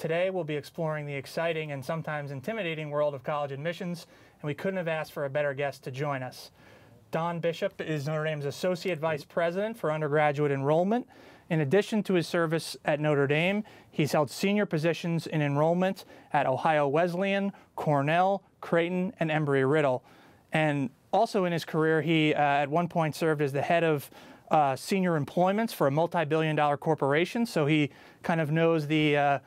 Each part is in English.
Today we'll be exploring the exciting and sometimes intimidating world of college admissions, and we couldn't have asked for a better guest to join us. Don Bishop is Notre Dame's Associate Vice President for Undergraduate Enrollment. In addition to his service at Notre Dame, he's held senior positions in enrollment at Ohio Wesleyan, Cornell, Creighton, and Embry-Riddle. And also in his career, he at one point served as the head of senior employments for a multi-billion-dollar corporation, so he kind of knows the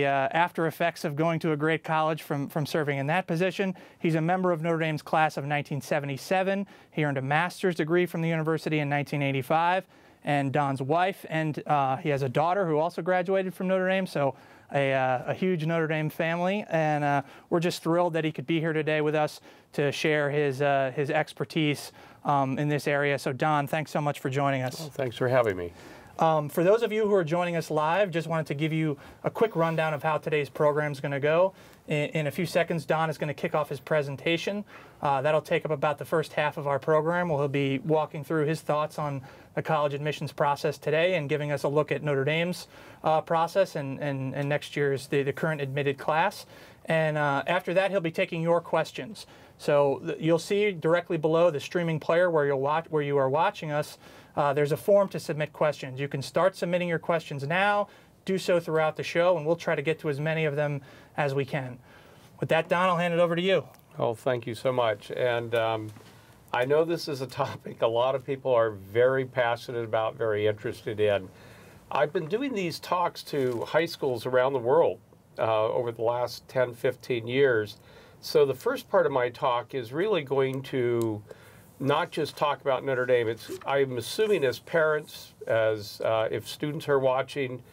after effects of going to a great college from serving in that position. He's a member of Notre Dame's class of 1977. He earned a master's degree from the university in 1985. And Don's wife, and he has a daughter who also graduated from Notre Dame, so a huge Notre Dame family. And we're just thrilled that he could be here today with us to share his expertise in this area. So Don, thanks so much for joining us. Well, thanks for having me. For those of you who are joining us live, just wanted to give you a quick rundown of how today's program is going to go. In a few seconds, Don is going to kick off his presentation. That'll take up about the first half of our program, where he'll be walking through his thoughts on the college admissions process today and giving us a look at Notre Dame's process and next year's, the current admitted class. And after that, he'll be taking your questions. So you'll see directly below the streaming player where you are watching us, there's a form to submit questions. You can start submitting your questions now, do so throughout the show, and we'll try to get to as many of them as we can. With that, Don, I'll hand it over to you. Oh, thank you so much. And I know this is a topic a lot of people are very passionate about, very interested in. I've been doing these talks to high schools around the world over the last 10, 15 years. So the first part of my talk is really going to not just talk about Notre Dame. I'm assuming as parents, as if students are watching,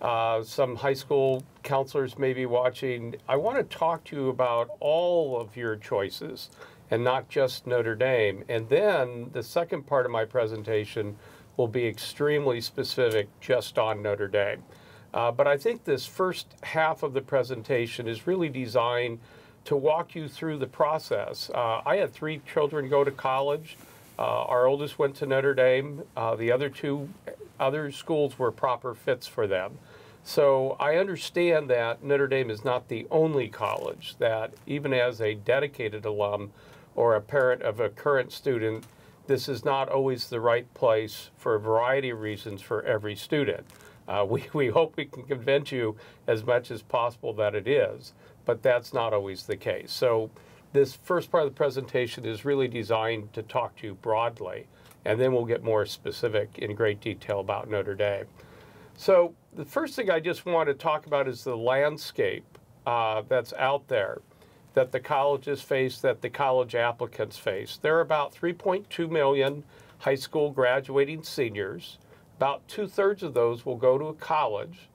some high school counselors may be watching, I want to talk to you about all of your choices and not just Notre Dame. And then the second part of my presentation will be extremely specific just on Notre Dame. But I think this first half of the presentation is really designed to walk you through the process. I had 3 children go to college. Our oldest went to Notre Dame. The other 2 other schools were proper fits for them. So I understand that Notre Dame is not the only college, that even as a dedicated alum or a parent of a current student, this is not always the right place for a variety of reasons for every student. We hope we can convince you as much as possible that it is, but that's not always the case. So this first part of the presentation is really designed to talk to you broadly, and then we'll get more specific in great detail about Notre Dame. So the first thing I just want to talk about is the landscape that's out there, that the colleges face, that the college applicants face. There are about 3.2 million high school graduating seniors. About 2/3 of those will go to a college.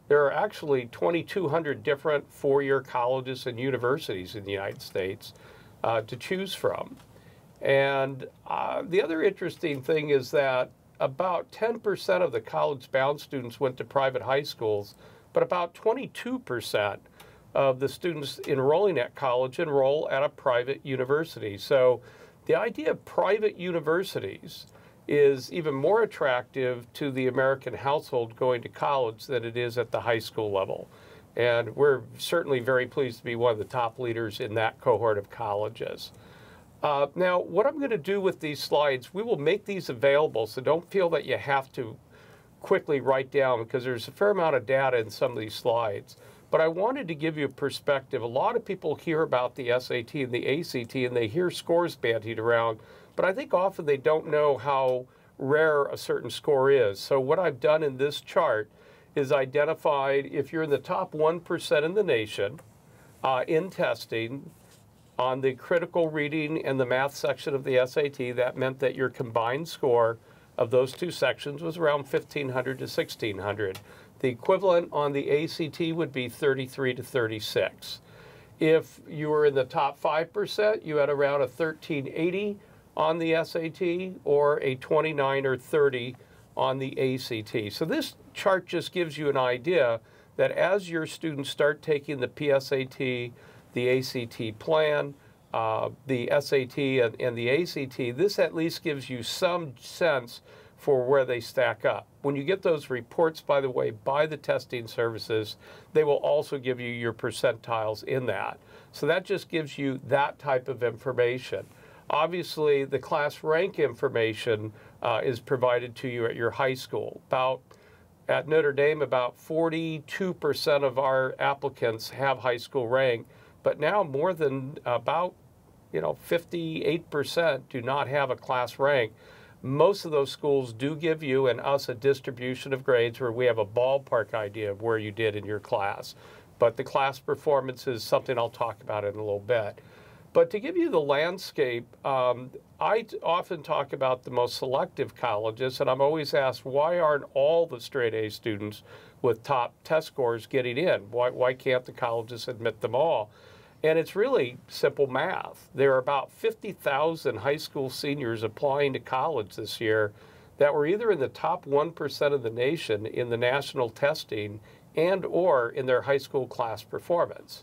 There are actually 2,200 different four-year colleges and universities in the United States to choose from. And the other interesting thing is that about 10% of the college-bound students went to private high schools, but about 22% of the students enrolling at college enroll at a private university. So the idea of private universities is even more attractive to the American household going to college than it is at the high school level. And we're certainly very pleased to be one of the top leaders in that cohort of colleges. Now, what I'm going to do with these slides, we will make these available, so don't feel that you have to quickly write down, because there's a fair amount of data in some of these slides. But I wanted to give you a perspective. A lot of people hear about the SAT and the ACT, and they hear scores bandied around, but I think often they don't know how rare a certain score is. So what I've done in this chart is identified if you're in the top 1% in the nation in testing on the critical reading and the math section of the SAT, that meant that your combined score of those 2 sections was around 1,500 to 1,600. The equivalent on the ACT would be 33 to 36. If you were in the top 5%, you had around a 1,380 on the SAT or a 29 or 30 on the ACT. So this chart just gives you an idea that as your students start taking the PSAT, the ACT plan, the SAT and the ACT, this at least gives you some sense for where they stack up. When you get those reports, by the way, by the testing services, they will also give you your percentiles in that. So that just gives you that type of information. Obviously, the class rank information is provided to you at your high school. At Notre Dame, about 42% of our applicants have high school rank, but now more than about 58% do not have a class rank. Most of those schools do give you and us a distribution of grades where we have a ballpark idea of where you did in your class. But the class performance is something I'll talk about in a little bit. But to give you the landscape, I often talk about the most selective colleges, and I'm always asked, why aren't all the straight A students with top test scores getting in? Why can't the colleges admit them all? And it's really simple math. There are about 50,000 high school seniors applying to college this year that were either in the top 1% of the nation in the national testing and or in their high school class performance.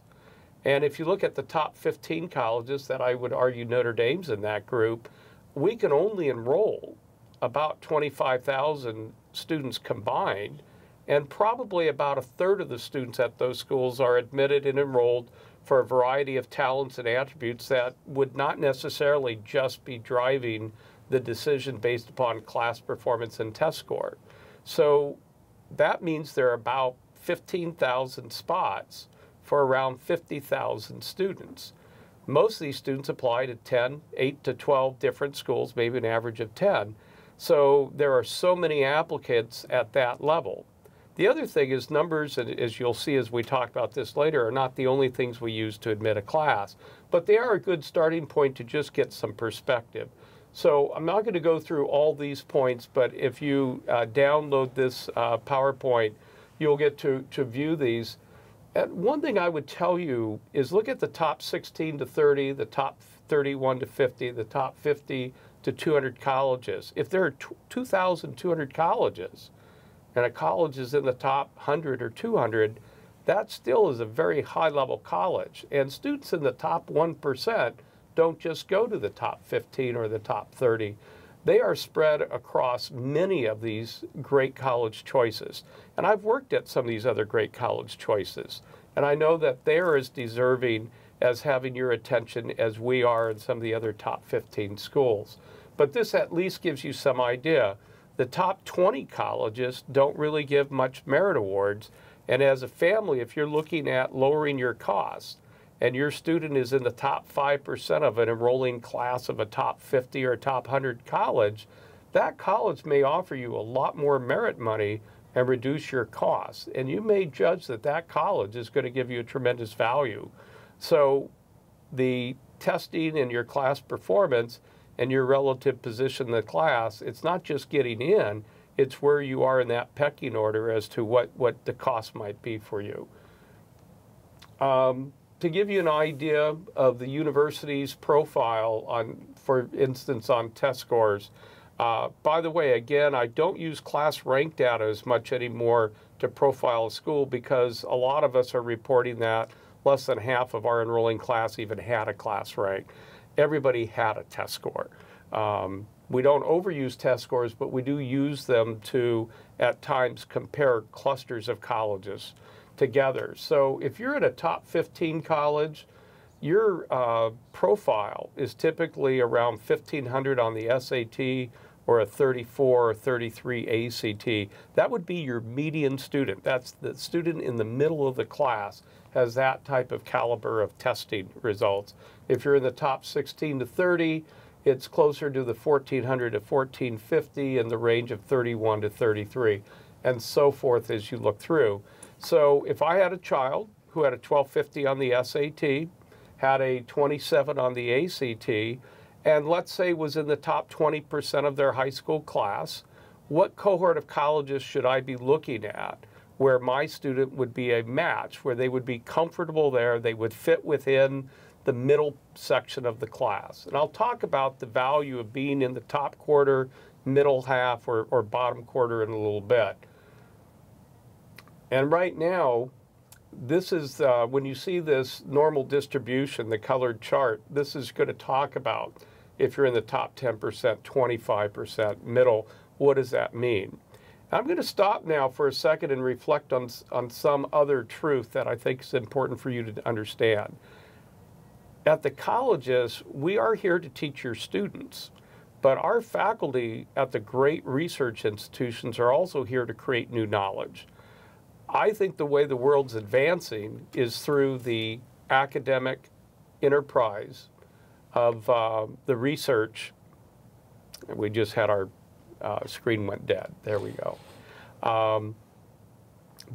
And if you look at the top 15 colleges, that I would argue Notre Dame's in that group, we can only enroll about 25,000 students combined, and probably about a third of the students at those schools are admitted and enrolled for a variety of talents and attributes that would not necessarily just be driving the decision based upon class performance and test score. So that means there are about 15,000 spots for around 50,000 students. Most of these students apply to 8 to 12 different schools, maybe an average of 10. So there are so many applicants at that level. The other thing is numbers, and as you'll see as we talk about this later, are not the only things we use to admit a class, but they are a good starting point to just get some perspective. So I'm not going to go through all these points, but if you download this PowerPoint, you'll get to view these. And one thing I would tell you is look at the top 16 to 30, the top 31 to 50, the top 50 to 200 colleges. If there are 2,200 colleges, and a college is in the top 100 or 200, that still is a very high-level college. And students in the top 1% don't just go to the top 15 or the top 30. They are spread across many of these great college choices. And I've worked at some of these other great college choices. And I know that they're as deserving as having your attention as we are in some of the other top 15 schools. But this at least gives you some idea. The top 20 colleges don't really give much merit awards. And as a family, if you're looking at lowering your costs and your student is in the top 5% of an enrolling class of a top 50 or top 100 college, that college may offer you a lot more merit money and reduce your costs. And you may judge that that college is going to give you a tremendous value. So the testing and your class performance and your relative position in the class, it's not just getting in, it's where you are in that pecking order as to what the cost might be for you. To give you an idea of the university's profile for instance, on test scores, by the way, again, I don't use class rank data as much anymore to profile a school because a lot of us are reporting that less than half of our enrolling class even had a class rank. Everybody had a test score. We don't overuse test scores, but we do use them to, at times, compare clusters of colleges together. So if you're at a top 15 college, your profile is typically around 1,500 on the SAT or a 34 or 33 ACT. That would be your median student. That's the student in the middle of the class has that type of caliber of testing results. If you're in the top 16 to 30, it's closer to the 1,400 to 1,450 in the range of 31 to 33, and so forth as you look through. So if I had a child who had a 1250 on the SAT, had a 27 on the ACT, and let's say was in the top 20% of their high school class, what cohort of colleges should I be looking at where my student would be a match, where they would be comfortable there, they would fit within the middle section of the class? And I'll talk about the value of being in the top quarter, middle half, or bottom quarter in a little bit. And right now, this is, when you see this normal distribution, the colored chart, this is going to talk about if you're in the top 10%, 25%, middle, what does that mean? I'm going to stop now for a second and reflect on some other truth that I think is important for you to understand. At the colleges, we are here to teach your students, but our faculty at the great research institutions are also here to create new knowledge. I think the way the world's advancing is through the academic enterprise of the research. We just had our screen went dead. There we go.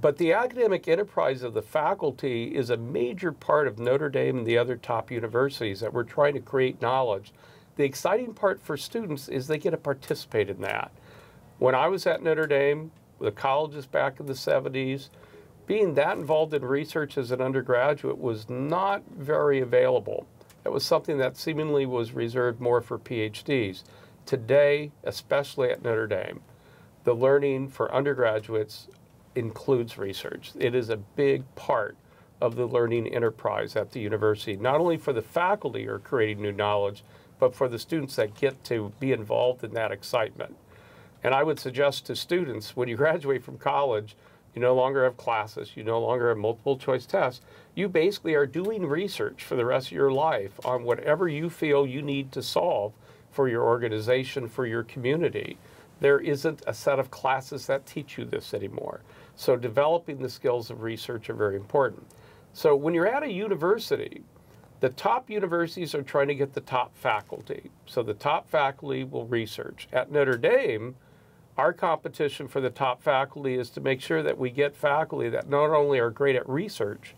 But the academic enterprise of the faculty is a major part of Notre Dame and the other top universities that we're trying to create knowledge. The exciting part for students is they get to participate in that. When I was at Notre Dame, the colleges back in the 70s, being that involved in research as an undergraduate was not very available. It was something that seemingly was reserved more for PhDs. Today, especially at Notre Dame, the learning for undergraduates includes research. It is a big part of the learning enterprise at the university, not only for the faculty who are creating new knowledge, but for the students that get to be involved in that excitement. And I would suggest to students, when you graduate from college, you no longer have classes, you no longer have multiple choice tests. You basically are doing research for the rest of your life on whatever you feel you need to solve for your organization, for your community. There isn't a set of classes that teach you this anymore. So developing the skills of research are very important. So when you're at a university, the top universities are trying to get the top faculty. So the top faculty will research. At Notre Dame, our competition for the top faculty is to make sure that we get faculty that not only are great at research,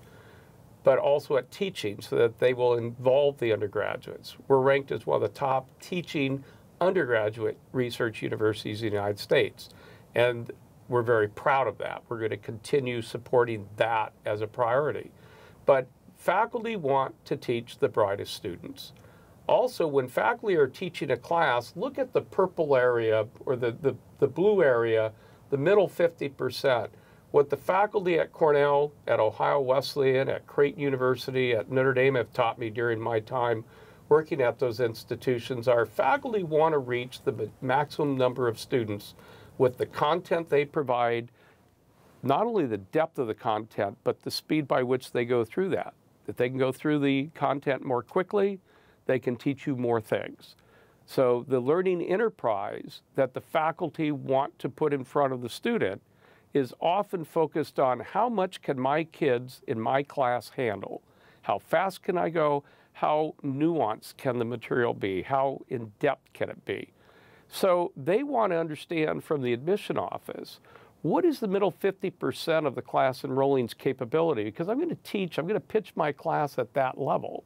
but also at teaching so that they will involve the undergraduates. We're ranked as one of the top teaching undergraduate research universities in the United States. And we're very proud of that. We're going to continue supporting that as a priority. But faculty want to teach the brightest students. Also, when faculty are teaching a class, look at the purple area or the blue area, the middle 50%. What the faculty at Cornell, at Ohio Wesleyan, at Creighton University, at Notre Dame have taught me during my time working at those institutions are faculty want to reach the maximum number of students with the content they provide, not only the depth of the content, but the speed by which they go through that. If they can go through the content more quickly, they can teach you more things. So the learning enterprise that the faculty want to put in front of the student is often focused on how much can my kids in my class handle? How fast can I go? How nuanced can the material be? How in depth can it be? So they want to understand from the admission office, what is the middle 50% of the class enrolling's capability? Because I'm going to teach, I'm going to pitch my class at that level.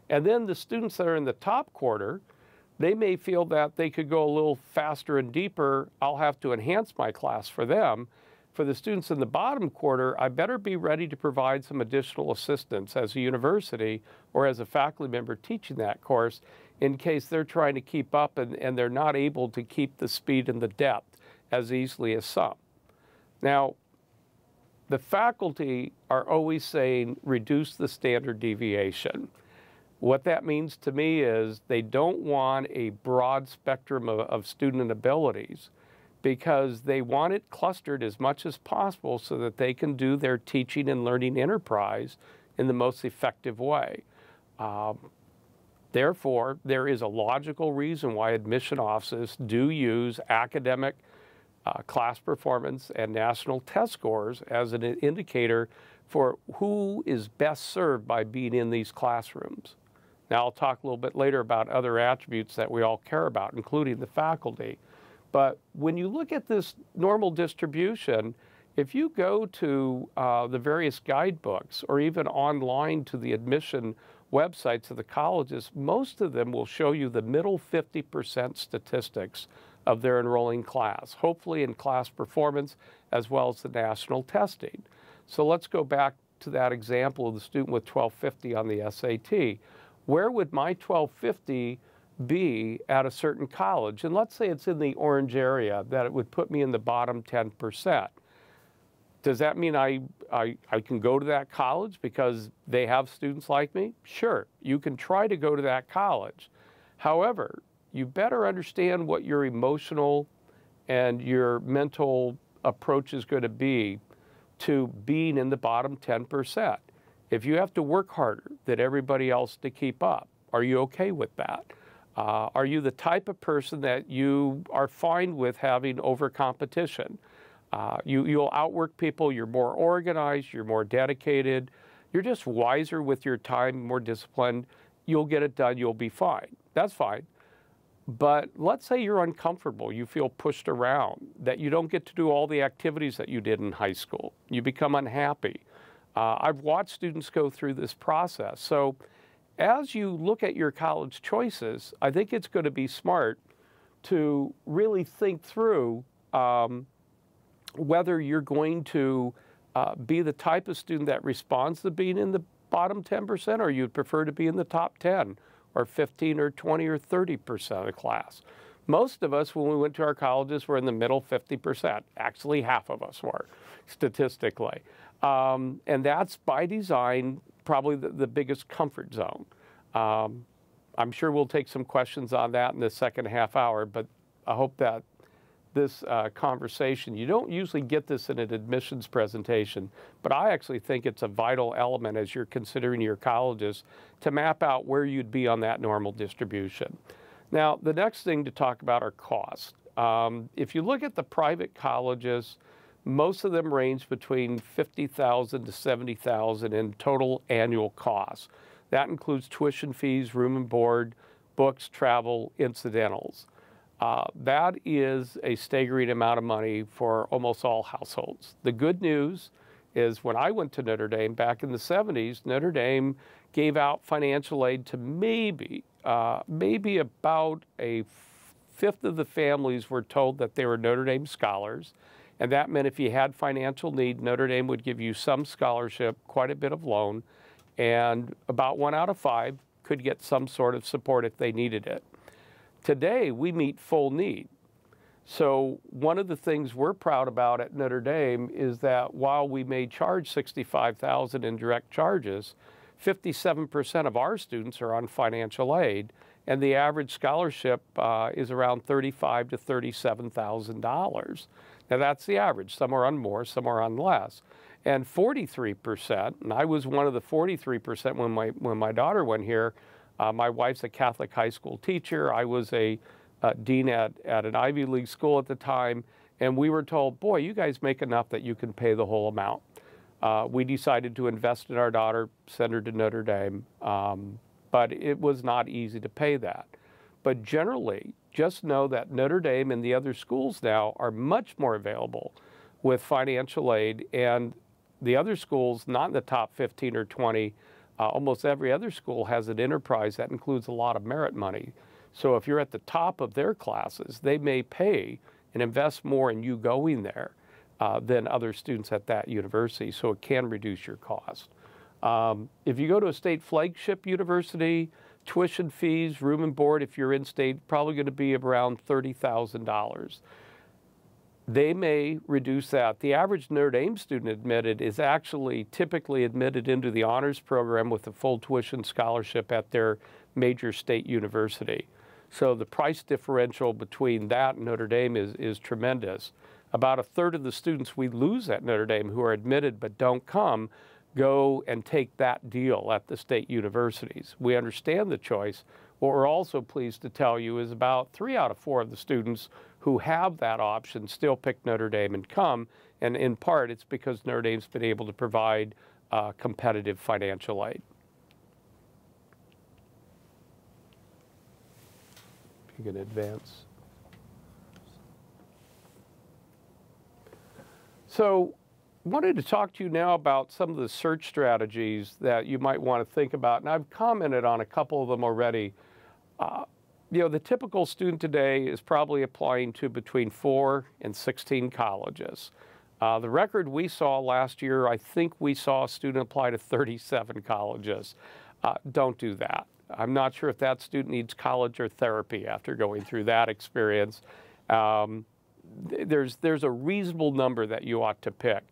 And then the students that are in the top quarter, they may feel that they could go a little faster and deeper. I'll have to enhance my class for them. For the students in the bottom quarter, I better be ready to provide some additional assistance as a university or as a faculty member teaching that course in case they're trying to keep up and they're not able to keep the speed and the depth as easily as some. Now, the faculty are always saying reduce the standard deviation. What that means to me is they don't want a broad spectrum of student abilities because they want it clustered as much as possible so that they can do their teaching and learning enterprise in the most effective way. Therefore, there is a logical reason why admission offices do use academic class performance and national test scores as an indicator for who is best served by being in these classrooms. Now, I'll talk a little bit later about other attributes that we all care about, including the faculty. But when you look at this normal distribution, if you go to the various guidebooks or even online to the admission websites of the colleges, most of them will show you the middle 50% statistics of their enrolling class, hopefully in class performance as well as the national testing. So let's go back to that example of the student with 1250 on the SAT. Where would my 1250 be at a certain college? And let's say it's in the orange area, that it would put me in the bottom 10%. Does that mean I can go to that college because they have students like me? Sure, you can try to go to that college. However, you better understand what your emotional and your mental approach is going to be to being in the bottom 10%. If you have to work harder than everybody else to keep up, are you okay with that? Are you the type of person that you are fine with having over competition? You'll outwork people, you're more organized, you're more dedicated, you're just wiser with your time, more disciplined, you'll get it done, you'll be fine. That's fine. But let's say you're uncomfortable, you feel pushed around, that you don't get to do all the activities that you did in high school. You become unhappy. I've watched students go through this process. So as you look at your college choices, I think it's going to be smart to really think through whether you're going to be the type of student that responds to being in the bottom 10%, or you'd prefer to be in the top 10 or 15 or 20 or 30% of the class. Most of us, when we went to our colleges, were in the middle 50%. Actually, half of us were, statistically. And that's by design, probably the biggest comfort zone. I'm sure we'll take some questions on that in the second half hour, but I hope that this conversation, you don't usually get this in an admissions presentation, but I actually think it's a vital element as you're considering your colleges to map out where you'd be on that normal distribution. Now, the next thing to talk about are costs. If you look at the private colleges, most of them range between $50,000 to $70,000 in total annual costs. That includes tuition fees, room and board, books, travel, incidentals. That is a staggering amount of money for almost all households. The good news is when I went to Notre Dame back in the 70s, Notre Dame gave out financial aid to maybe about a fifth of the families were told that they were Notre Dame scholars. And that meant if you had financial need, Notre Dame would give you some scholarship, quite a bit of loan, and about 1 out of 5 could get some sort of support if they needed it. Today, we meet full need. So one of the things we're proud about at Notre Dame is that while we may charge $65,000 in direct charges, 57% of our students are on financial aid, and the average scholarship is around $35,000 to $37,000. Now that's the average. Some are on more, some are on less. And 43%, and I was one of the 43% when my daughter went here. My wife's a Catholic high school teacher. I was a dean at an Ivy League school at the time, and we were told, boy, you guys make enough that you can pay the whole amount. We decided to invest in our daughter, send her to Notre Dame, but it was not easy to pay that. But generally, just know that Notre Dame and the other schools now are much more available with financial aid, and the other schools, not in the top 15 or 20, almost every other school has an enterprise that includes a lot of merit money. So if you're at the top of their classes, they may pay and invest more in you going there than other students at that university, so it can reduce your cost. If you go to a state flagship university, tuition fees, room and board, if you're in-state, probably going to be around $30,000. They may reduce that. The average Notre Dame student admitted is actually typically admitted into the honors program with a full tuition scholarship at their major state university. So the price differential between that and Notre Dame is tremendous. About a third of the students we lose at Notre Dame who are admitted but don't come go and take that deal at the state universities. We understand the choice. What we're also pleased to tell you is about 3 out of 4 of the students who have that option still pick Notre Dame and come, and in part it's because Notre Dame's been able to provide competitive financial aid. If you can advance. So I wanted to talk to you now about some of the search strategies that you might want to think about, and I've commented on a couple of them already. You know, the typical student today is probably applying to between 4 and 16 colleges. The record we saw last year, I think we saw a student apply to 37 colleges. Don't do that. I'm not sure if that student needs college or therapy after going through that experience. There's a reasonable number that you ought to pick.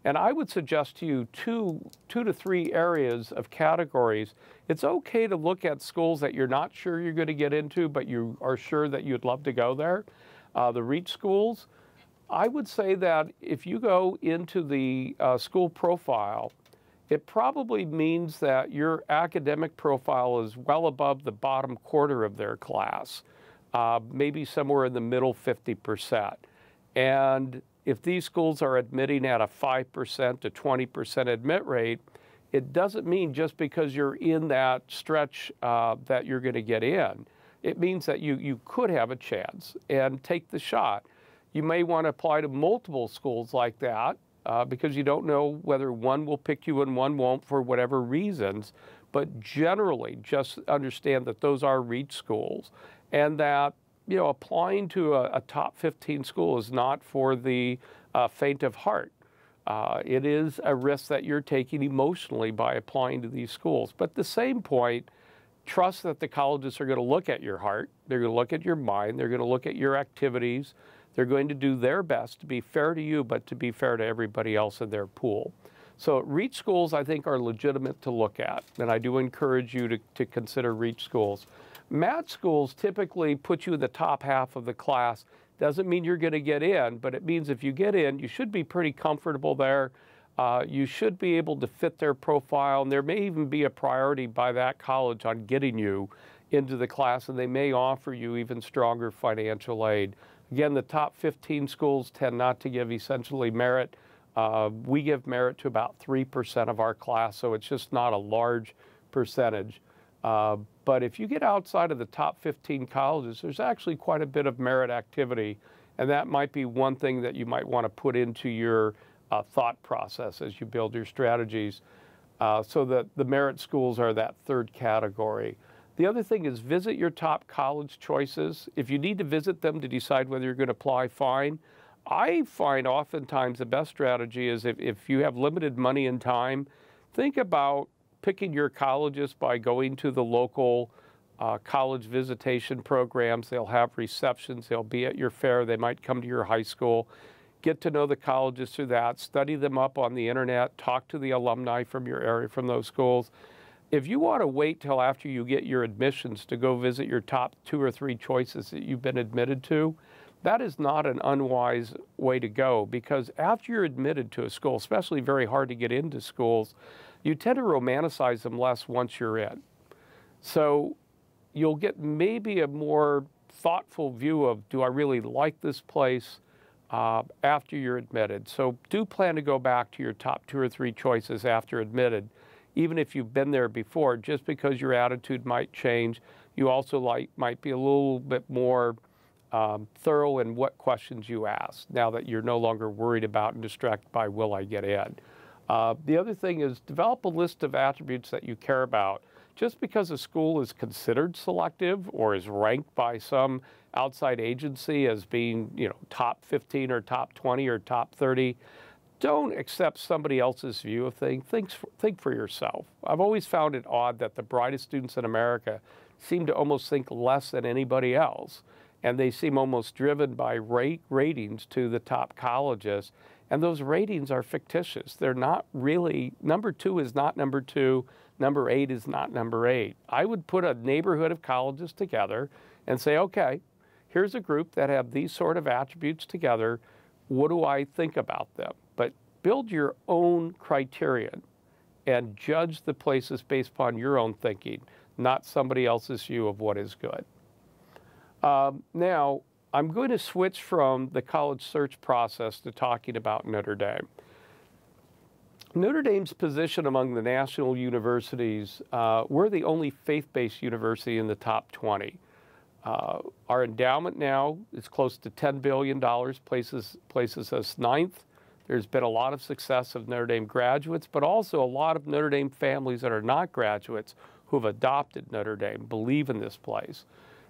And I would suggest to you two to three areas of categories. It's okay to look at schools that you're not sure you're going to get into, but you are sure that you'd love to go there. The REACH schools, I would say that if you go into the school profile, it probably means that your academic profile is well above the bottom quarter of their class, maybe somewhere in the middle 50%. And if these schools are admitting at a 5% to 20% admit rate, it doesn't mean just because you're in that stretch that you're going to get in. It means that you could have a chance and take the shot. You may want to apply to multiple schools like that because you don't know whether one will pick you and one won't for whatever reasons. But generally, just understand that those are REACH schools, and that applying to a top 15 school is not for the faint of heart. It is a risk that you're taking emotionally by applying to these schools. But at the same point, trust that the colleges are going to look at your heart, they're going to look at your mind, they're going to look at your activities, they're going to do their best to be fair to you, but to be fair to everybody else in their pool. So REACH schools, I think, are legitimate to look at, and I do encourage you to consider REACH schools. Match schools typically put you in the top half of the class. Doesn't mean you're going to get in, but it means if you get in, you should be pretty comfortable there. You should be able to fit their profile, and there may even be a priority by that college on getting you into the class, and they may offer you even stronger financial aid. Again, the top 15 schools tend not to give essentially merit. We give merit to about 3% of our class, so it's just not a large percentage. But if you get outside of the top 15 colleges, there's actually quite a bit of merit activity, and that might be one thing that you might want to put into your thought process as you build your strategies, so that the merit schools are that third category. The other thing is visit your top college choices. If you need to visit them to decide whether you're going to apply, fine. I find oftentimes the best strategy is if you have limited money and time, think about picking your colleges by going to the local college visitation programs. They'll have receptions. They'll be at your fair. They might come to your high school. Get to know the colleges through that. Study them up on the internet. Talk to the alumni from your area from those schools. If you want to wait till after you get your admissions to go visit your top 2 or 3 choices that you've been admitted to, that is not an unwise way to go, because after you're admitted to a school, especially very hard to get into schools, you tend to romanticize them less once you're in. So you'll get maybe a more thoughtful view of, do I really like this place after you're admitted? So do plan to go back to your top 2 or 3 choices after admitted, even if you've been there before, just because your attitude might change. You also might be a little bit more thorough in what questions you ask now that you're no longer worried about and distracted by, will I get in? The other thing is develop a list of attributes that you care about. Just because a school is considered selective or is ranked by some outside agency as being, top 15 or top 20 or top 30, don't accept somebody else's view of things. Think for yourself. I've always found it odd that the brightest students in America seem to almost think less than anybody else, and they seem almost driven by ratings to the top colleges. And those ratings are fictitious. They're not really, number 2 is not number 2, number 8 is not number 8. I would put a neighborhood of colleges together and say, okay, here's a group that have these sort of attributes together. What do I think about them? But build your own criterion and judge the places based upon your own thinking, not somebody else's view of what is good. Now, I'm going to switch from the college search process to talking about Notre Dame. Notre Dame's position among the national universities, we're the only faith-based university in the top 20. Our endowment now is close to $10 billion, places us 9th. There's been a lot of success of Notre Dame graduates, but also a lot of Notre Dame families that are not graduates who have adopted Notre Dame, believe in this place.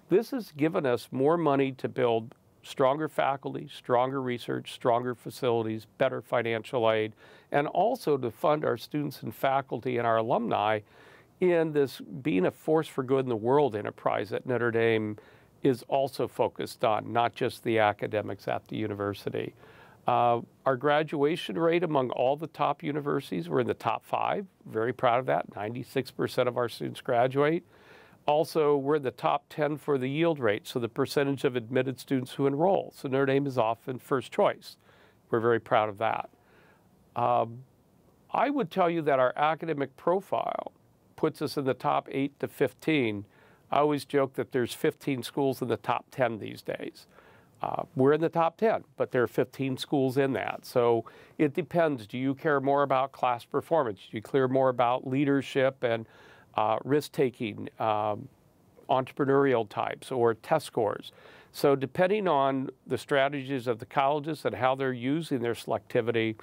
This has given us more money to build stronger faculty, stronger research, stronger facilities, better financial aid, and also to fund our students and faculty and our alumni in this being a force for good in the world enterprise that Notre Dame is also focused on, not just the academics at the university. Our graduation rate among all the top universities, we're in the top 5. Very proud of that. 96% of our students graduate. Also, we're in the top 10 for the yield rate, so the percentage of admitted students who enroll. So Notre Dame is often first choice. We're very proud of that. I would tell you that our academic profile puts us in the top 8 to 15. I always joke that there's 15 schools in the top 10 these days. We're in the top 10, but there are 15 schools in that. So it depends. Do you care more about class performance? Do you care more about leadership and risk-taking, entrepreneurial types, or test scores? So depending on the strategies of the colleges and how they're using their selectivity,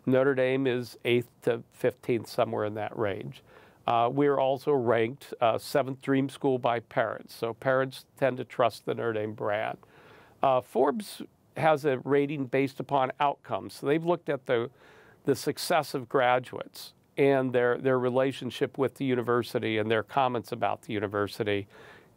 Notre Dame is 8th to 15th, somewhere in that range. We're also ranked 7th dream school by parents. So parents tend to trust the Notre Dame brand. Forbes has a rating based upon outcomes. So they've looked at the success of graduates and their relationship with the university and their comments about the university.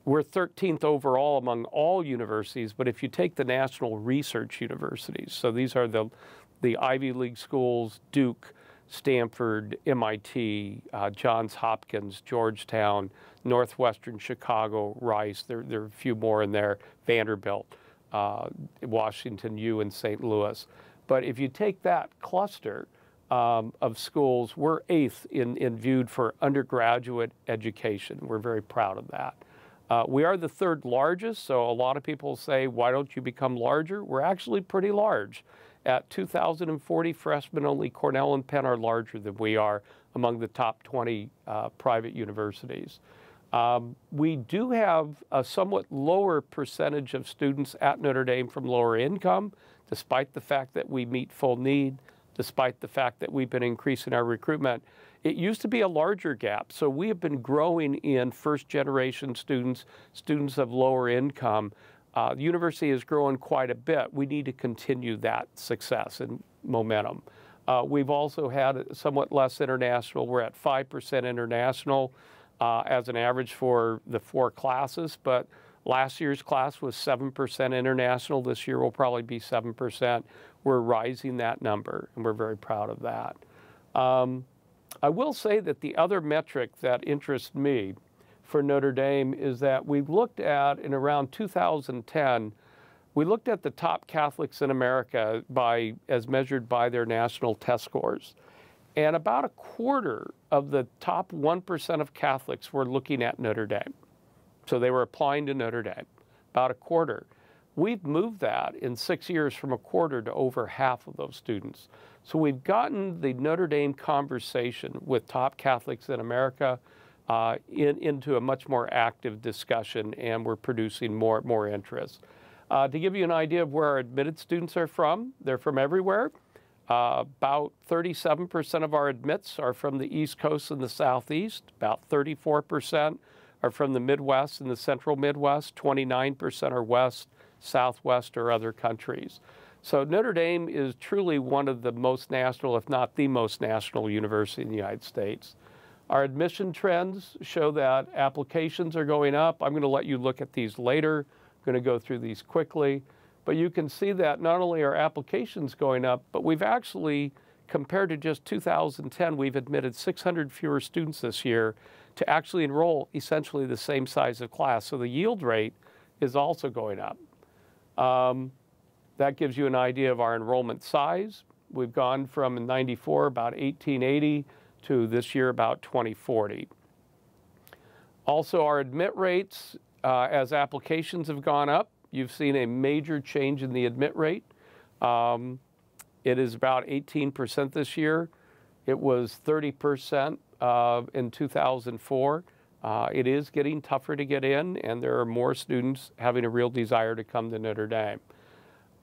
We're 13th overall among all universities, but if you take the national research universities, so these are the Ivy League schools, Duke, Stanford, MIT, Johns Hopkins, Georgetown, Northwestern Chicago, Rice, there are a few more in there, Vanderbilt, Washington U, and St. Louis. But if you take that cluster of schools, we're 8th in viewed for undergraduate education. We're very proud of that. We are the 3rd largest, so a lot of people say, why don't you become larger? We're actually pretty large. At 2,040 freshmen, only Cornell and Penn are larger than we are among the top 20 private universities. We do have a somewhat lower percentage of students at Notre Dame from lower income, despite the fact that we meet full need, despite the fact that we've been increasing our recruitment. It used to be a larger gap, so we have been growing in first-generation students, students of lower income. The university is growing quite a bit. We need to continue that success and momentum. We've also had somewhat less international. We're at 5% international as an average for the 4 classes, but last year's class was 7% international. This year will probably be 7%. We're rising that number, and we're very proud of that. I will say that the other metric that interests me for Notre Dame is that we've looked at, in around 2010, we looked at the top Catholics in America as measured by their national test scores. And about a quarter of the top 1% of Catholics were looking at Notre Dame. So they were applying to Notre Dame, about a quarter. We've moved that in 6 years from a quarter to over half of those students. So we've gotten the Notre Dame conversation with top Catholics in America into a much more active discussion, and we're producing more interest. To give you an idea of where our admitted students are from, they're from everywhere. About 37% of our admits are from the East Coast and the Southeast. About 34% are from the Midwest and the Central Midwest. 29% are West, Southwest, or other countries. So Notre Dame is truly one of the most national, if not the most national university in the United States. Our admission trends show that applications are going up. I'm going to let you look at these later. I'm going to go through these quickly. But you can see that not only are applications going up, but we've actually, compared to just 2010, we've admitted 600 fewer students this year to actually enroll essentially the same size of class. So the yield rate is also going up. That gives you an idea of our enrollment size. We've gone from in '94 about 1,880 to this year about 2,040. Also, our admit rates, as applications have gone up, you've seen a major change in the admit rate. It is about 18% this year. It was 30% in 2004. It is getting tougher to get in, and there are more students having a real desire to come to Notre Dame.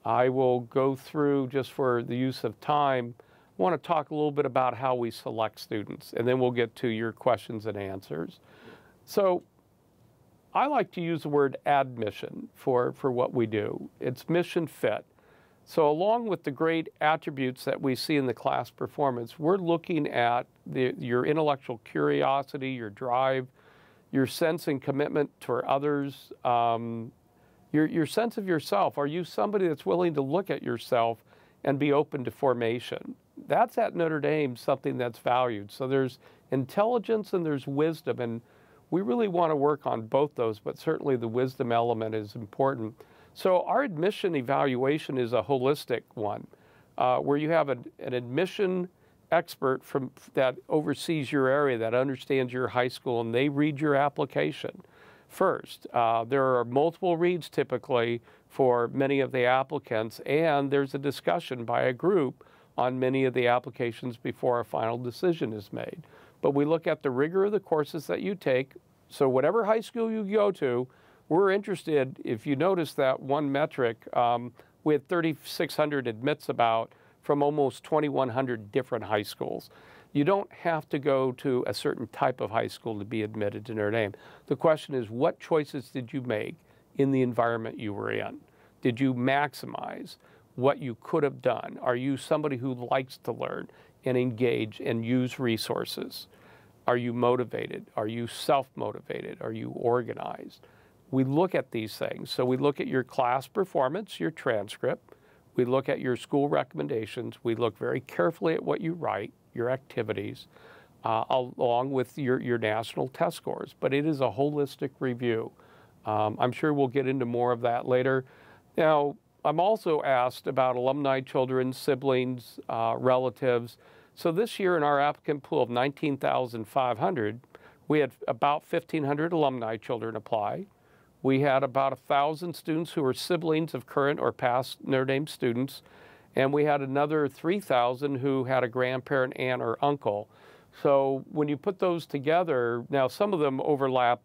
I will go through, just for the use of time, I want to talk a little bit about how we select students, and then we'll get to your questions and answers. So I like to use the word admission for what we do. It's mission fit. So along with the great attributes that we see in the class performance, we're looking at your intellectual curiosity, your drive, your sense and commitment to others, your sense of yourself. Are you somebody that's willing to look at yourself and be open to formation. That's at Notre Dame something that's valued. So there's intelligence and there's wisdom, and we really want to work on both those, but certainly the wisdom element is important. So our admission evaluation is a holistic one, where you have an admission expert that oversees your area, that understands your high school, and they read your application first. There are multiple reads typically for many of the applicants, and there's a discussion by a group on many of the applications before a final decision is made. But we look at the rigor of the courses that you take. So whatever high school you go to, we're interested, if you notice that one metric, we had 3,600 admits from almost 2,100 different high schools. You don't have to go to a certain type of high school to be admitted to Notre Dame. The question is, what choices did you make in the environment you were in? Did you maximize what you could have done? Are you somebody who likes to learn and engage and use resources? Are you motivated? Are you self-motivated? Are you organized? We look at these things. So we look at your class performance, your transcript. We look at your school recommendations. We look very carefully at what you write, your activities, along with your national test scores. But it is a holistic review. I'm sure we'll get into more of that later. Now, I'm also asked about alumni, children, siblings, relatives. So this year in our applicant pool of 19,500, we had about 1,500 alumni children apply. We had about 1,000 students who were siblings of current or past Notre Dame students, and we had another 3,000 who had a grandparent, aunt, or uncle. So when you put those together, now some of them overlap,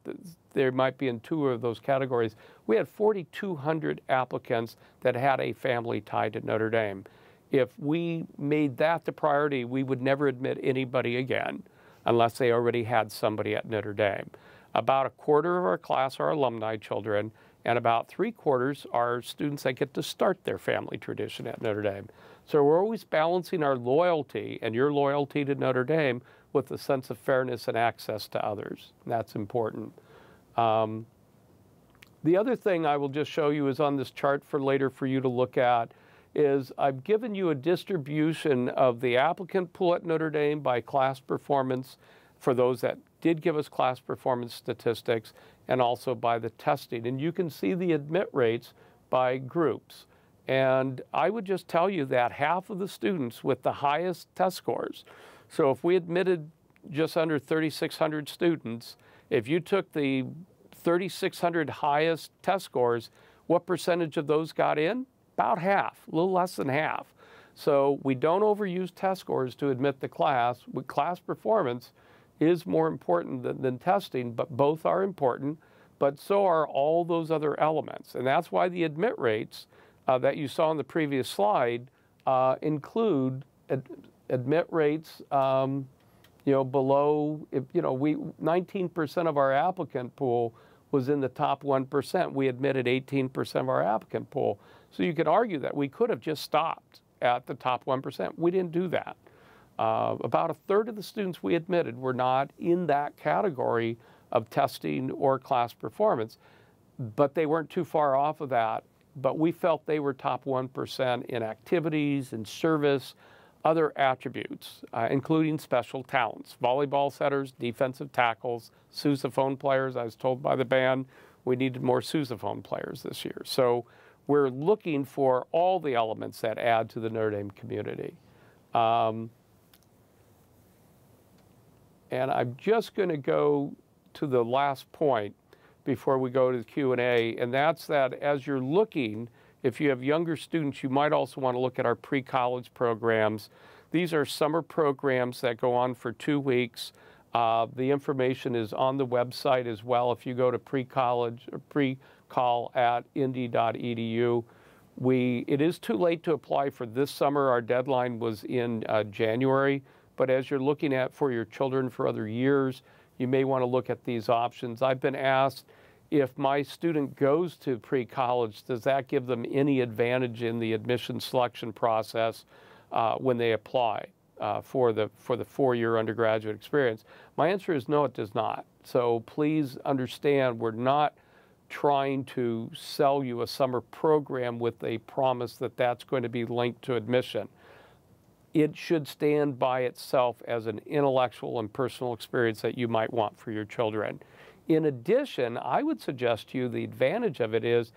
there might be in two of those categories. We had 4,200 applicants that had a family tied to Notre Dame. If we made that the priority, we would never admit anybody again unless they already had somebody at Notre Dame. About a quarter of our class are alumni children, and about 3/4 are students that get to start their family tradition at Notre Dame. So we're always balancing our loyalty and your loyalty to Notre Dame with a sense of fairness and access to others. And that's important. The other thing I will just show you is on this chart for later for you to look at is I've given you a distribution of the applicant pool at Notre Dame by class performance for those that did give us class performance statistics, and also by the testing. And you can see the admit rates by groups. And I would just tell you that half of the students with the highest test scores, so if we admitted just under 3,600 students, if you took the 3,600 highest test scores, what percentage of those got in? About half, a little less than half. So we don't overuse test scores to admit the class. With class performance is more important than testing, but both are important, but so are all those other elements. And that's why the admit rates that you saw on the previous slide include admit rates below, 19% of our applicant pool was in the top 1%. We admitted 18% of our applicant pool. So you could argue that we could have just stopped at the top 1%. We didn't do that. About a third of the students we admitted were not in that category of testing or class performance, but they weren't too far off of that. But we felt they were top 1% in activities and service, other attributes, including special talents, volleyball setters, defensive tackles, sousaphone players. I was told by the band we needed more sousaphone players this year. So we're looking for all the elements that add to the Notre Dame community. And I'm just going to go to the last point before we go to the Q&A, and that's that as you're looking, if you have younger students, you might also want to look at our pre-college programs. These are summer programs that go on for 2 weeks. The information is on the website as well. If you go to pre-college or pre-call at indy.edu. It is too late to apply for this summer. Our deadline was in January. But as you're looking at for your children for other years, you may want to look at these options. I've been asked, if my student goes to pre-college, does that give them any advantage in the admission selection process when they apply for the 4-year undergraduate experience? My answer is no, it does not. So please understand, we're not trying to sell you a summer program with a promise that that's going to be linked to admission. It should stand by itself as an intellectual and personal experience that you might want for your children. In addition, I would suggest to you the advantage of it is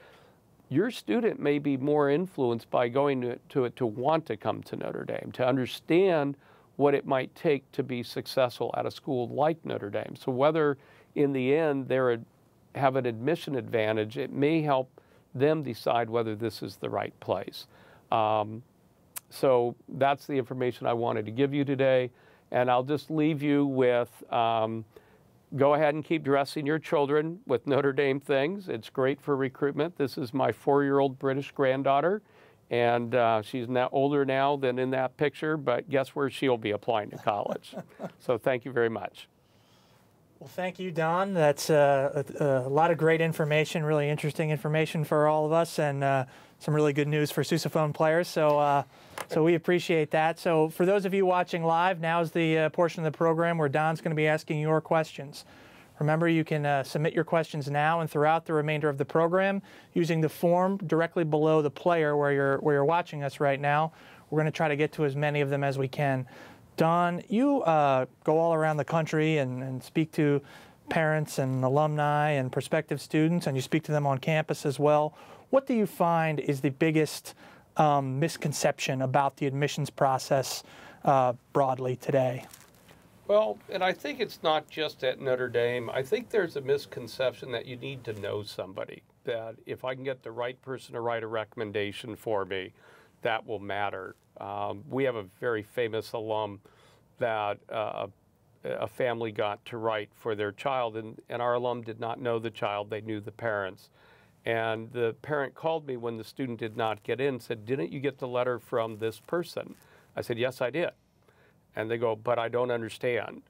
your student may be more influenced by going to it to want to come to Notre Dame, to understand what it might take to be successful at a school like Notre Dame. So whether in the end they have an admission advantage, it may help them decide whether this is the right place. So that's the information I wanted to give you today. And I'll just leave you with, go ahead and keep dressing your children with Notre Dame things. It's great for recruitment. This is my 4-year-old British granddaughter. And she's now older now than in that picture, but guess where she'll be applying to college. So thank you very much. Well, thank you, Don. That's a lot of great information, really interesting information for all of us, and some really good news for sousaphone players. So, so we appreciate that. So for those of you watching live, now's the portion of the program where Don's going to be asking your questions. Remember, you can submit your questions now and throughout the remainder of the program using the form directly below the player where you're watching us right now. We're going to try to get to as many of them as we can. Don, you go all around the country and speak to parents and alumni and prospective students, and you speak to them on campus as well. What do you find is the biggest misconception about the admissions process broadly today? Well, and I think it's not just at Notre Dame. I think there's a misconception that you need to know somebody, that if I can get the right person to write a recommendation for me, that will matter. We have a very famous alum that a family got to write for their child, and our alum did not know the child, they knew the parents. And the parent called me when the student did not get in and said, "Didn't you get the letter from this person?" I said, "Yes, I did." And they go, "But I don't understand.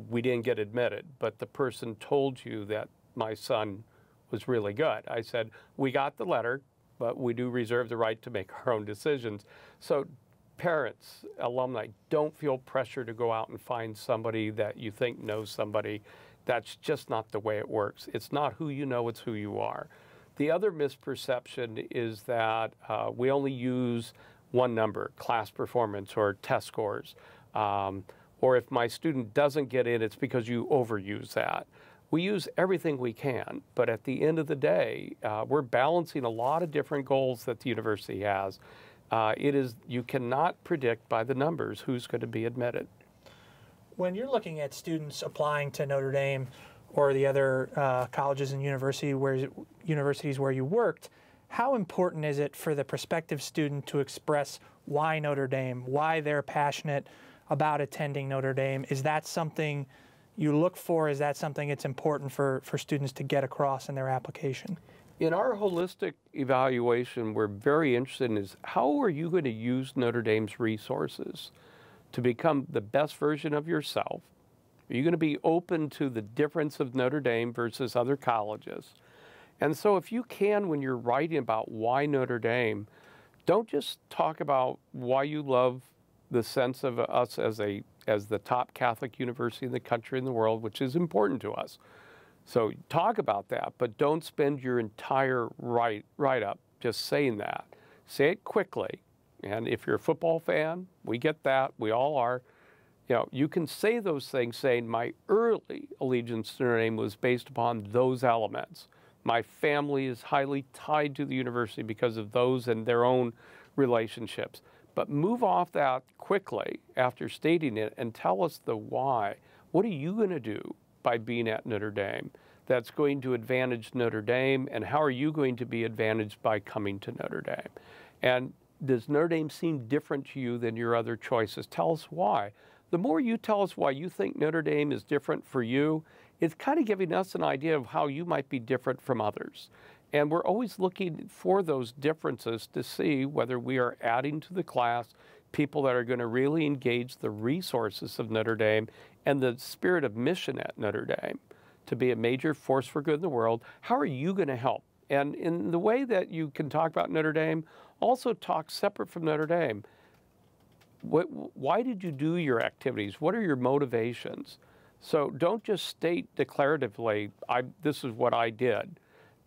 We didn't get admitted, but the person told you that my son was really good." I said, "We got the letter, but we do reserve the right to make our own decisions." So parents, alumni, don't feel pressure to go out and find somebody that you think knows somebody. That's just not the way it works. It's not who you know, it's who you are. The other misperception is that we only use one number, class performance or test scores. Or if my student doesn't get in, it's because you overuse that. We use everything we can, but at the end of the day, we're balancing a lot of different goals that the university has. You cannot predict by the numbers who's going to be admitted. When you're looking at students applying to Notre Dame or the other colleges and universities where you worked, how important is it for the prospective student to express why Notre Dame, why they're passionate about attending Notre Dame? Is that something you look for? Is that something it's important for students to get across in their application? In our holistic evaluation, we're very interested in is how are you going to use Notre Dame's resources to become the best version of yourself? Are you going to be open to the difference of Notre Dame versus other colleges? And so if you can, when you're writing about why Notre Dame, don't just talk about why you love the sense of us as the top Catholic university in the country and the world, which is important to us. So talk about that, but don't spend your entire write-up just saying that. Say it quickly. And if you're a football fan, we get that. We all are. You know, you can say those things saying my early allegiance to Notre Dame was based upon those elements. My family is highly tied to the university because of those and their own relationships. But move off that quickly after stating it and tell us the why. What are you going to do by being at Notre Dame that's going to advantage Notre Dame, and how are you going to be advantaged by coming to Notre Dame? And does Notre Dame seem different to you than your other choices? Tell us why. The more you tell us why you think Notre Dame is different for you, it's kind of giving us an idea of how you might be different from others. And we're always looking for those differences to see whether we are adding to the class people that are going to really engage the resources of Notre Dame and the spirit of mission at Notre Dame to be a major force for good in the world. How are you going to help? And in the way that you can talk about Notre Dame, also talk separate from Notre Dame. Why did you do your activities? What are your motivations? So don't just state declaratively, this is what I did.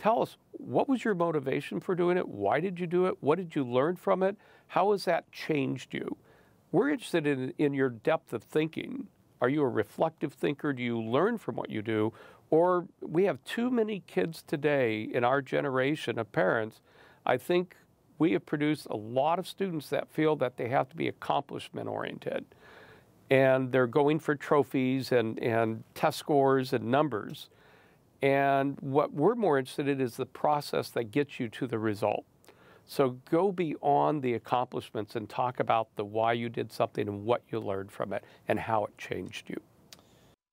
tell us, what was your motivation for doing it? Why did you do it? What did you learn from it? How has that changed you? We're interested in your depth of thinking. Are you a reflective thinker? Do you learn from what you do? Or we have too many kids today in our generation of parents. I think we have produced a lot of students that feel that they have to be accomplishment oriented. And they're going for trophies and test scores and numbers. And what we're more interested in is the process that gets you to the result. So go beyond the accomplishments and talk about the why you did something and what you learned from it and how it changed you.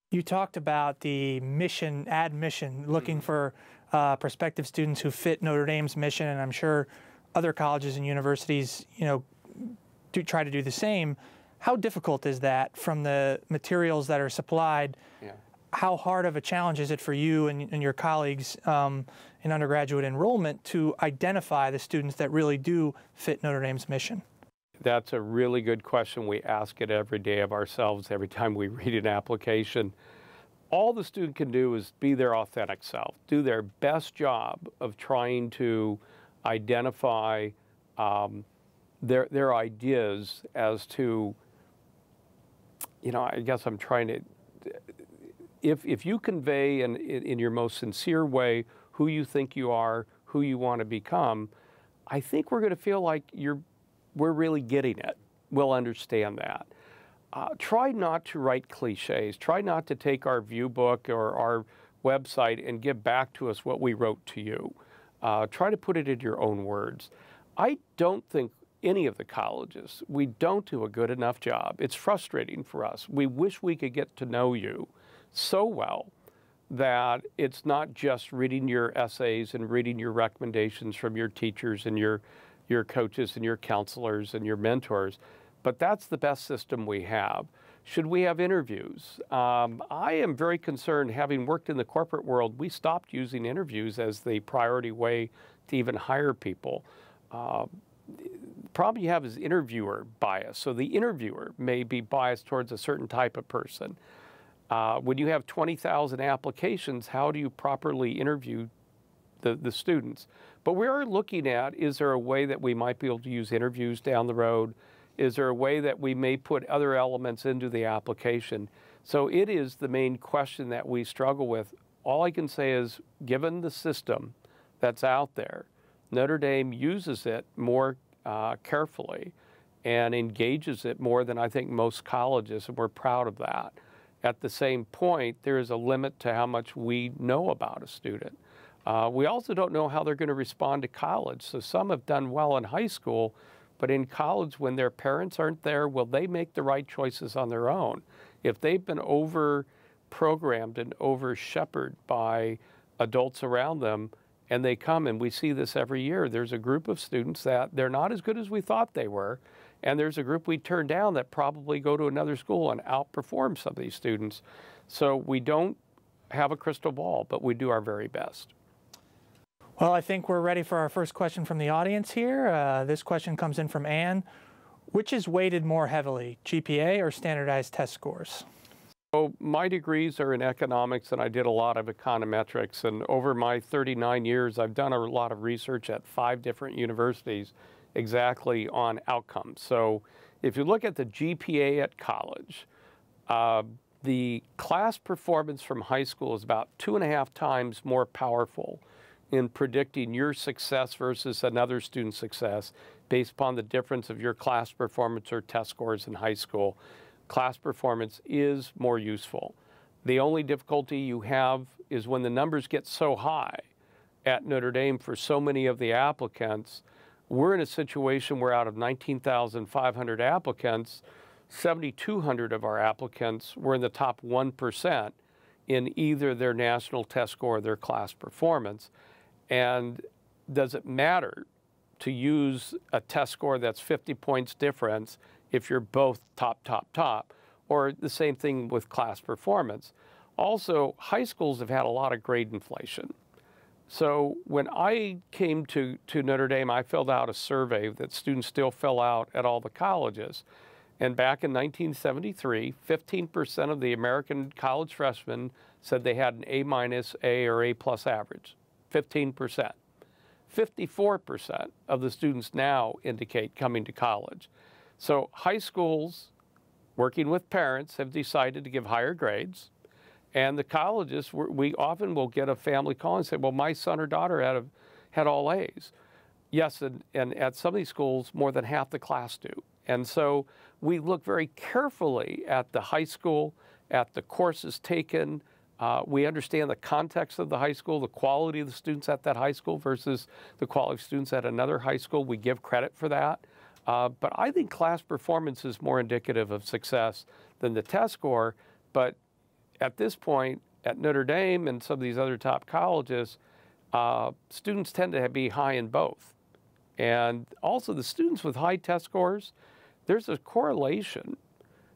You talked about the mission, admission, looking for prospective students who fit Notre Dame's mission, and I'm sure other colleges and universities, do try to do the same. How difficult is that from the materials that are supplied? Yeah. How hard of a challenge is it for you and your colleagues in undergraduate enrollment to identify the students that really do fit Notre Dame's mission? That's a really good question. We ask it every day of ourselves, every time we read an application. All the student can do is be their authentic self, do their best job of trying to identify their ideas as to, I guess I'm trying to, if you convey in your most sincere way who you think you are, who you want to become, I think we're going to feel like we're really getting it. We'll understand that. Try not to write cliches. Try not to take our view book or our website and give back to us what we wrote to you. Try to put it in your own words. I don't think any of the colleges, we don't do a good enough job. It's frustrating for us. We wish we could get to know you so well that it's not just reading your essays and reading your recommendations from your teachers and your coaches and your counselors and your mentors, but that's the best system we have. Should we have interviews? I am very concerned, having worked in the corporate world, we stopped using interviews as the priority way to even hire people. The problem you have is interviewer bias. So the interviewer may be biased towards a certain type of person. When you have 20,000 applications, how do you properly interview the students? But we are looking at, is there a way that we might be able to use interviews down the road? Is there a way that we may put other elements into the application? So it is the main question that we struggle with. All I can say is, given the system that's out there, Notre Dame uses it more carefully and engages it more than I think most colleges, and we're proud of that. At the same point, there is a limit to how much we know about a student. We also don't know how they're going to respond to college. So some have done well in high school, but in college, when their parents aren't there, will they make the right choices on their own? If they've been over-programmed and over-shepherded by adults around them, and they come, and we see this every year, there's a group of students that they're not as good as we thought they were, and there's a group we turn down that probably go to another school and outperform some of these students. So we don't have a crystal ball, but we do our very best. Well, I think we're ready for our first question from the audience here. This question comes in from Anne. Which is weighted more heavily, GPA or standardized test scores? So my degrees are in economics, and I did a lot of econometrics. And over my 39 years, I've done a lot of research at 5 different universities exactly on outcomes. So if you look at the GPA at college, the class performance from high school is about 2.5 times more powerful in predicting your success versus another student's success based upon the difference of your class performance or test scores in high school. Class performance is more useful. The only difficulty you have is when the numbers get so high at Notre Dame for so many of the applicants, we're in a situation where out of 19,500 applicants, 7,200 of our applicants were in the top 1% in either their national test score or their class performance. And does it matter to use a test score that's 50 points difference if you're both top, or the same thing with class performance? Also, high schools have had a lot of grade inflation. So when I came to Notre Dame, I filled out a survey that students still fill out at all the colleges. And back in 1973, 15% of the American college freshmen said they had an A-, A, or A+ average. 15%. 54% of the students now indicate coming to college. So high schools, working with parents, have decided to give higher grades. And the colleges, we often will get a family call and say, well, my son or daughter had all A's. Yes, and at some of these schools, more than half the class do. And so we look very carefully at the high school, at the courses taken. We understand the context of the high school, the quality of the students at that high school versus the quality of students at another high school. We give credit for that. But I think class performance is more indicative of success than the test score. But at this point, at Notre Dame and some of these other top colleges, students tend to be high in both. And also the students with high test scores, there's a correlation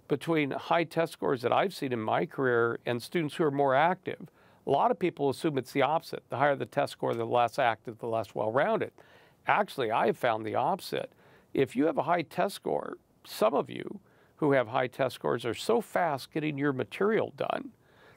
between high test scores that I've seen in my career and students who are more active. A lot of people assume it's the opposite. The higher the test score, the less active, the less well-rounded. Actually, I have found the opposite. If you have a high test score, some of you who have high test scores are so fast getting your material done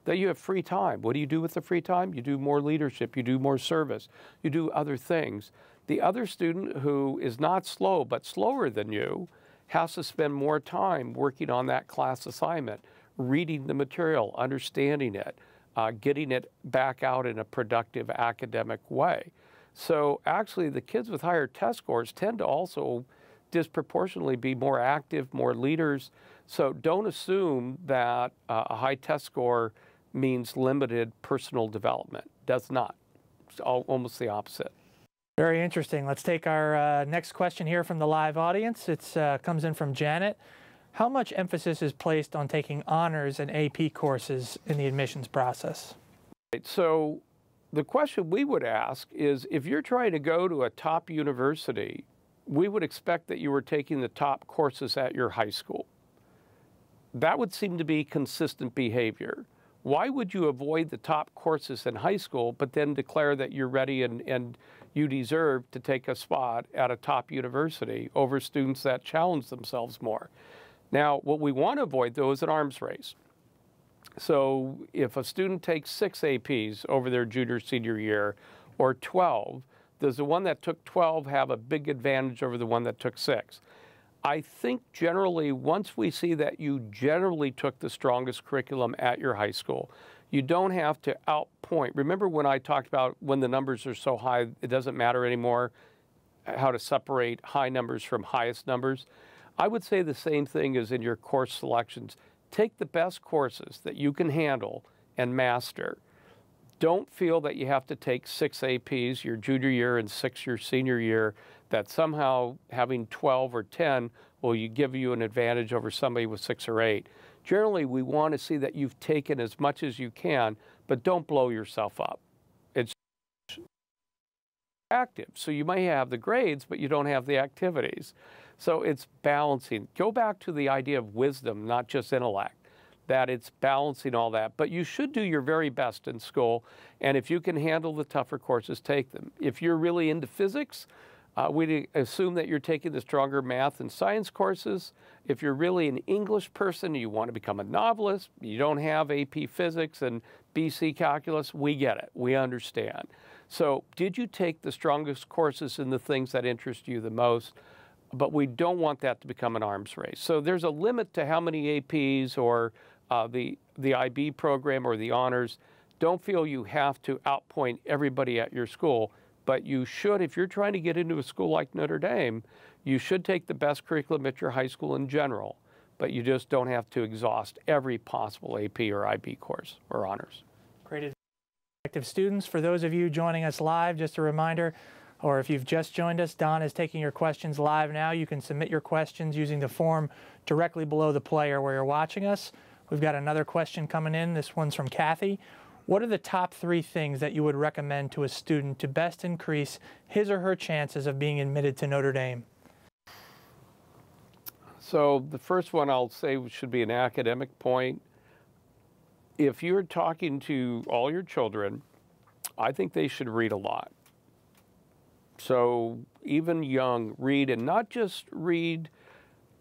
that you have free time. What do you do with the free time? You do more leadership, you do more service, you do other things. The other student who is not slow but slower than you has to spend more time working on that class assignment, reading the material, understanding it, getting it back out in a productive academic way. So actually the kids with higher test scores tend to also disproportionately be more active, more leaders. So don't assume that a high test score means limited personal development. Does not. It's almost the opposite. Very interesting. Let's take our next question here from the live audience. It comes in from Janet. How much emphasis is placed on taking honors and AP courses in the admissions process? So the question we would ask is, if you're trying to go to a top university, we would expect that you were taking the top courses at your high school. That would seem to be consistent behavior. Why would you avoid the top courses in high school, but then declare that you're ready and you deserve to take a spot at a top university over students that challenge themselves more? Now, what we want to avoid, though, is an arms race. So if a student takes 6 APs over their junior, senior year, or 12, does the one that took 12 have a big advantage over the one that took 6? I think generally, once we see that you generally took the strongest curriculum at your high school, you don't have to outpoint. Remember when I talked about when the numbers are so high, it doesn't matter anymore how to separate high numbers from highest numbers? I would say the same thing as in your course selections. Take the best courses that you can handle and master. Don't feel that you have to take 6 APs your junior year and 6 your senior year, that somehow having 12 or 10 will give you an advantage over somebody with 6 or 8. Generally, we want to see that you've taken as much as you can, but don't blow yourself up. It's active. So you may have the grades, but you don't have the activities. So it's balancing. Go back to the idea of wisdom, not just intellect, that it's balancing all that. But you should do your very best in school, and if you can handle the tougher courses, take them. If you're really into physics, we assume that you're taking the stronger math and science courses. If you're really an English person, you want to become a novelist, you don't have AP Physics and BC Calculus, we get it, we understand. So did you take the strongest courses in the things that interest you the most? But we don't want that to become an arms race. So there's a limit to how many APs or the IB program or the honors. Don't feel you have to outpoint everybody at your school, but you should, if you're trying to get into a school like Notre Dame, you should take the best curriculum at your high school in general, but you just don't have to exhaust every possible AP or IB course or honors. Great advice. Prospective students, for those of you joining us live, just a reminder, or if you've just joined us, Don is taking your questions live now. You can submit your questions using the form directly below the player where you're watching us. We've got another question coming in. This one's from Kathy. What are the top 3 things that you would recommend to a student to best increase his or her chances of being admitted to Notre Dame? So the first one I'll say should be an academic point. If you're talking to all your children, I think they should read a lot. So even young, read, and not just read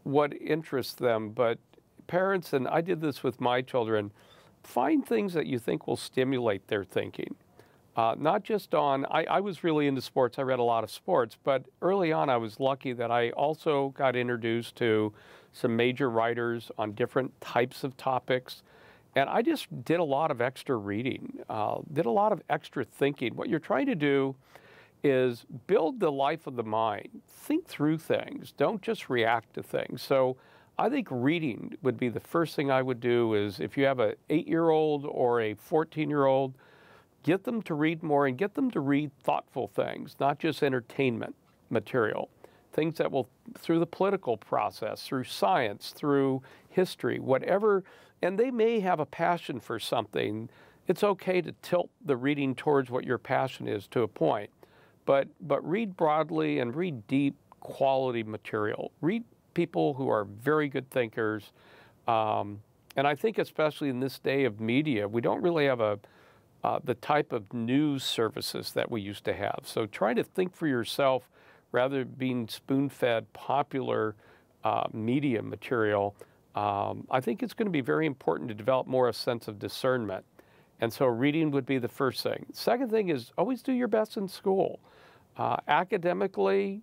what interests them, but parents, and I did this with my children, find things that you think will stimulate their thinking. Not just on, I was really into sports, I read a lot of sports, but early on I was lucky that I also got introduced to some major writers on different types of topics. And I just did a lot of extra reading, did a lot of extra thinking. What you're trying to do is build the life of the mind. Think through things. Don't just react to things. So I think reading would be the first thing I would do. Is if you have an 8-year-old or a 14-year-old, get them to read more and get them to read thoughtful things, not just entertainment material. Things that will, through the political process, through science, through history, whatever. And they may have a passion for something. It's okay to tilt the reading towards what your passion is to a point. But read broadly and read deep quality material. Read people who are very good thinkers. And I think especially in this day of media, we don't really have the type of news services that we used to have. So try to think for yourself rather than being spoon-fed popular media material. I think it's going to be very important to develop more a sense of discernment. And so reading would be the first thing. Second thing is always do your best in school. Academically,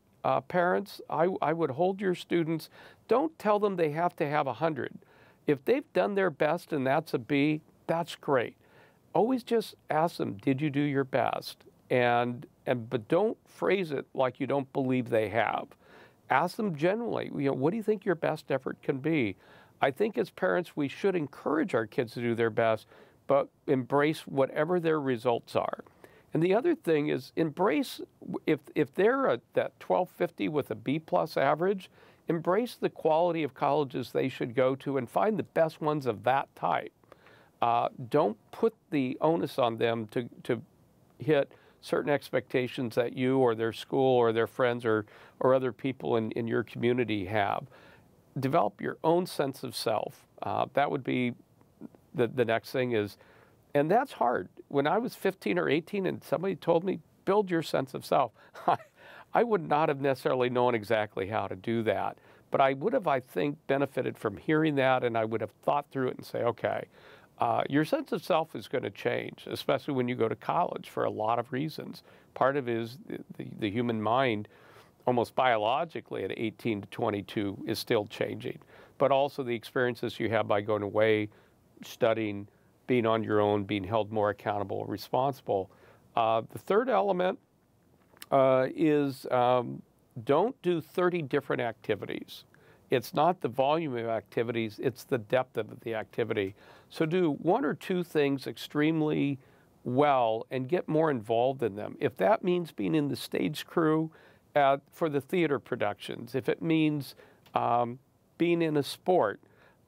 parents, I would hold your students. Don't tell them they have to have 100. If they've done their best and that's a B, that's great. Always just ask them, did you do your best? But don't phrase it like you don't believe they have. Ask them generally, what do you think your best effort can be? I think as parents, we should encourage our kids to do their best, but embrace whatever their results are. And the other thing is embrace, if they're at that 1250 with a B+ average, embrace the quality of colleges they should go to and find the best ones of that type. Don't put the onus on them to hit certain expectations that you or their school or their friends or other people in your community have. Develop your own sense of self. That would be the next thing is, and that's hard. When I was 15 or 18 and somebody told me, build your sense of self, I would not have necessarily known exactly how to do that. But I would have, I think, benefited from hearing that, and I would have thought through it and say, okay, your sense of self is going to change, especially when you go to college for a lot of reasons. Part of it is the human mind, almost biologically at 18 to 22, is still changing. But also the experiences you have by going away, studying, being on your own, being held more accountable, responsible. The third element is don't do 30 different activities. It's not the volume of activities, it's the depth of the activity. So do 1 or 2 things extremely well and get more involved in them. If that means being in the stage crew for the theater productions, if it means being in a sport,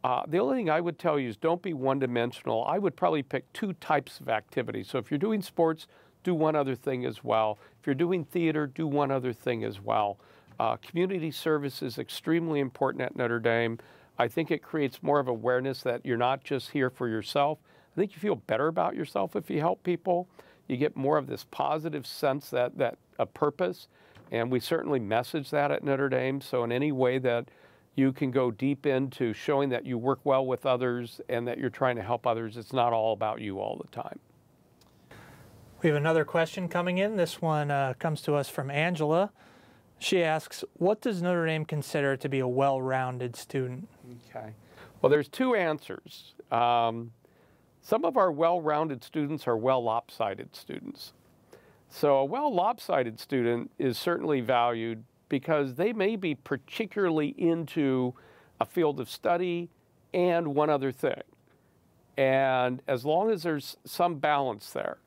the only thing I would tell you is don't be one-dimensional. I would probably pick 2 types of activities. So if you're doing sports, do one other thing as well. If you're doing theater, do one other thing as well. Community service is extremely important at Notre Dame. I think it creates more of awareness that you're not just here for yourself. I think you feel better about yourself if you help people. You get more of this positive sense that a purpose, and we certainly message that at Notre Dame. So in any way that you can go deep into showing that you work well with others and that you're trying to help others, it's not all about you all the time. We have another question coming in. This one comes to us from Angela. She asks, what does Notre Dame consider to be a well-rounded student? Okay. Well, there's 2 answers. Some of our well-rounded students are well-lopsided students. So a well-lopsided student is certainly valued because they may be particularly into a field of study and one other thing. And as long as there's some balance there,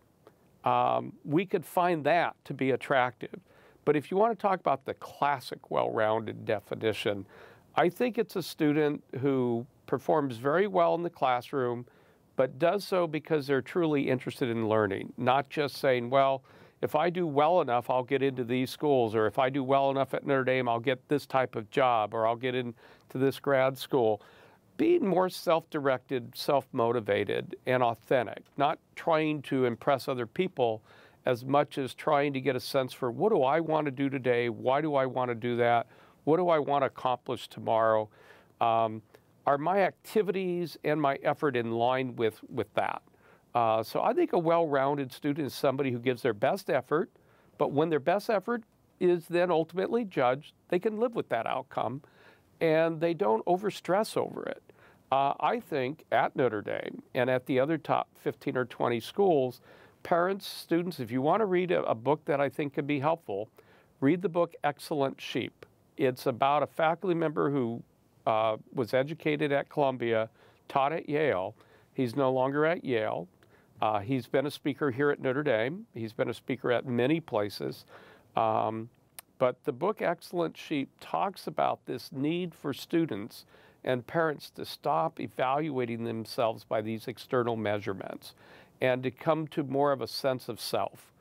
we could find that to be attractive. But if you want to talk about the classic well-rounded definition, I think it's a student who performs very well in the classroom, but does so because they're truly interested in learning, not just saying, well, if I do well enough, I'll get into these schools, or if I do well enough at Notre Dame, I'll get this type of job, or I'll get into this grad school. Being more self-directed, self-motivated, and authentic, not trying to impress other people as much as trying to get a sense for what do I want to do today, why do I want to do that, what do I want to accomplish tomorrow. Are my activities and my effort in line with that? So I think a well-rounded student is somebody who gives their best effort, but when their best effort is then ultimately judged, they can live with that outcome, and they don't overstress over it. I think at Notre Dame and at the other top 15 or 20 schools, parents, students, if you want to read a book that I think can be helpful, read the book Excellent Sheep. It's about a faculty member who was educated at Columbia, taught at Yale. He's no longer at Yale. He's been a speaker here at Notre Dame. He's been a speaker at many places. But the book Excellent Sheep talks about this need for students and parents to stop evaluating themselves by these external measurements and to come to more of a sense of self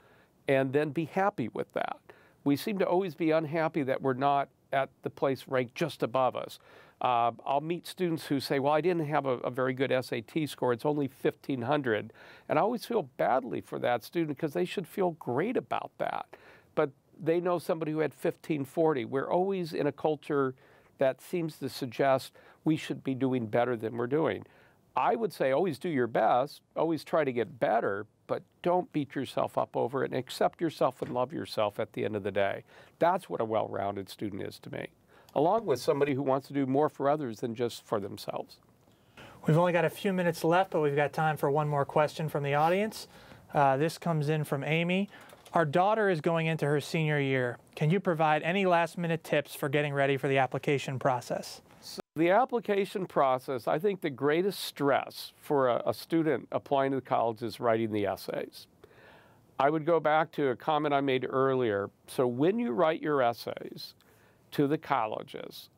and then be happy with that. We seem to always be unhappy that we're not at the place ranked just above us. I'll meet students who say, well, I didn't have a very good SAT score. It's only 1,500. And I always feel badly for that student because they should feel great about that. But they know somebody who had 1,540. We're always in a culture that seems to suggest we should be doing better than we're doing. I would say always do your best, always try to get better, but don't beat yourself up over it and accept yourself and love yourself at the end of the day. That's what a well-rounded student is to me, along with somebody who wants to do more for others than just for themselves. We've only got a few minutes left, but we've got time for one more question from the audience. This comes in from Amy. Our daughter is going into her senior year. Can you provide any last-minute tips for getting ready for the application process? So the application process, I think the greatest stress for a student applying to the college is writing the essays. I would go back to a comment I made earlier. So when you write your essays to the colleges,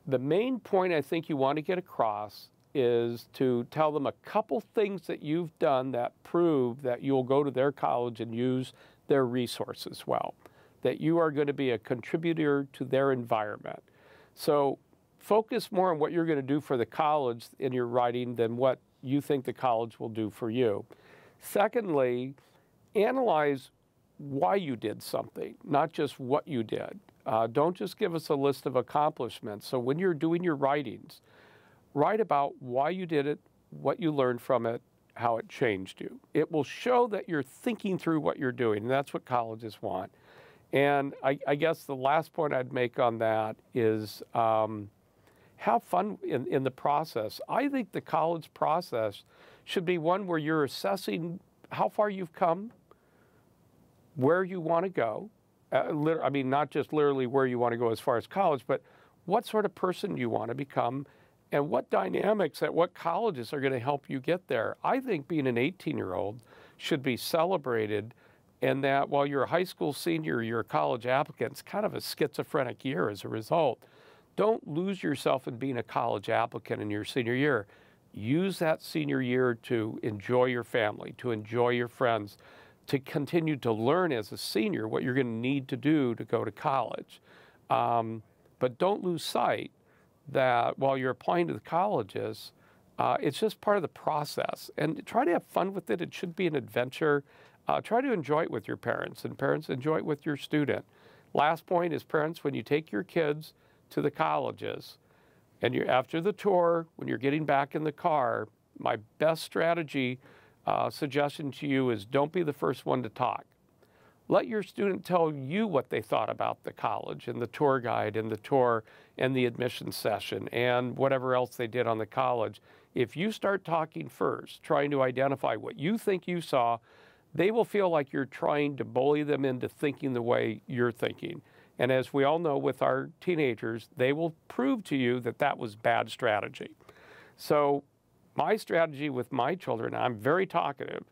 the main point I think you want to get across is to tell them a couple things that you've done that prove that you'll go to their college and use their resources well, that you are going to be a contributor to their environment. So focus more on what you're going to do for the college in your writing than what you think the college will do for you. Secondly, analyze why you did something, not just what you did. Don't just give us a list of accomplishments. So when you're doing your writings, write about why you did it, what you learned from it, how it changed you. It will show that you're thinking through what you're doing, and that's what colleges want. And I guess the last point I'd make on that is have fun in the process. I think the college process should be one where you're assessing how far you've come, where you want to go. I mean, not just literally where you want to go as far as college, but what sort of person you want to become and what dynamics at what colleges are going to help you get there. I think being an 18-year-old should be celebrated, and that while you're a high school senior, you're a college applicant, it's kind of a schizophrenic year as a result. Don't lose yourself in being a college applicant in your senior year. Use that senior year to enjoy your family, to enjoy your friends, to continue to learn as a senior what you're going to need to do to go to college. But don't lose sight that while you're applying to the colleges, it's just part of the process. And try to have fun with it. It should be an adventure. Try to enjoy it with your parents, and parents enjoy it with your student. Last point is, parents, when you take your kids to the colleges, and after the tour, when you're getting back in the car, my best strategy suggestion to you is don't be the first one to talk. Let your student tell you what they thought about the college and the tour guide and the tour and the admission session and whatever else they did on the college. If you start talking first, trying to identify what you think you saw, they will feel like you're trying to bully them into thinking the way you're thinking. And as we all know with our teenagers, they will prove to you that that was bad strategy. So my strategy with my children, I'm very talkative,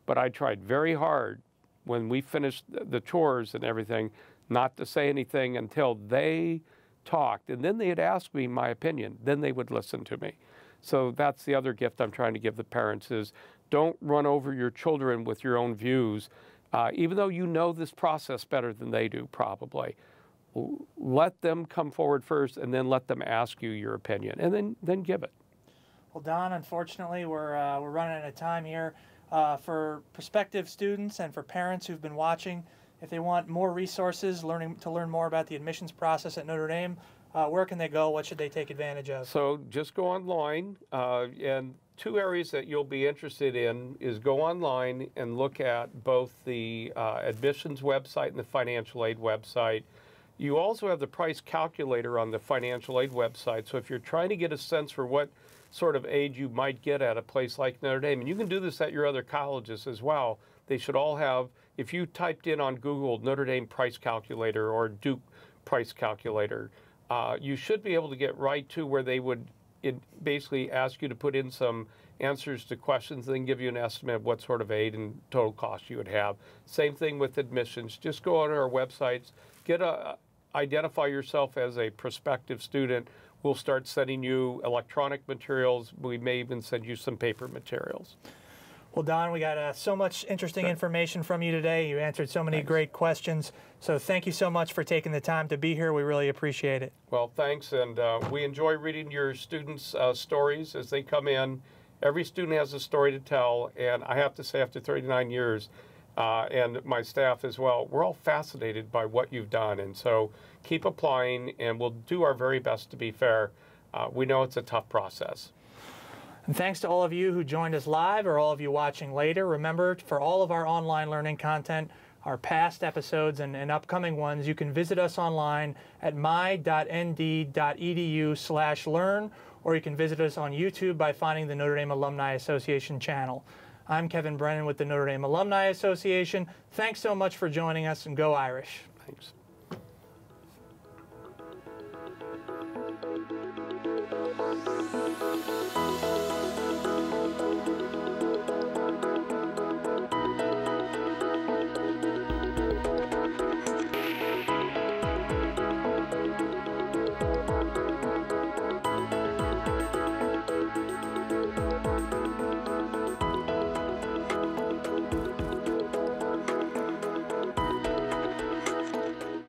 but I tried very hard when we finished the tours and everything, not to say anything until they talked. And then they'd ask me my opinion. Then they would listen to me. So that's the other gift I'm trying to give the parents is don't run over your children with your own views, even though you know this process better than they do probably. Let them come forward first and then let them ask you your opinion and then give it. Well, Don, unfortunately, we're running out of time here. For prospective students and for parents who've been watching, if they want more resources to learn more about the admissions process at Notre Dame, where can they go? What should they take advantage of? So just go online, and two areas that you'll be interested in is go online and look at both the admissions website and the financial aid website. You also have the price calculator on the financial aid website. So if you're trying to get a sense for what sort of aid you might get at a place like Notre Dame, and you can do this at your other colleges as well, they should all have, if you typed in on Google Notre Dame price calculator or Duke price calculator, you should be able to get right to where they would basically ask you to put in some answers to questions and then give you an estimate of what sort of aid and total cost you would have. Same thing with admissions. Just go on our websites, identify yourself as a prospective student. We'll start sending you electronic materials. We may even send you some paper materials. Well, Don, we got so much interesting information from you today. You answered so many great questions. So thank you so much for taking the time to be here. We really appreciate it. Well, thanks. And we enjoy reading your students' stories as they come in. Every student has a story to tell. And I have to say, after 39 years, and my staff as well, we're all fascinated by what you've done. And so keep applying, and we'll do our very best to be fair. We know it's a tough process. And thanks to all of you who joined us live or all of you watching later. Remember, for all of our online learning content, our past episodes and upcoming ones, you can visit us online at my.nd.edu/learn, or you can visit us on YouTube by finding the Notre Dame Alumni Association channel. I'm Kevin Brennan with the Notre Dame Alumni Association. Thanks so much for joining us, and go Irish. Thanks.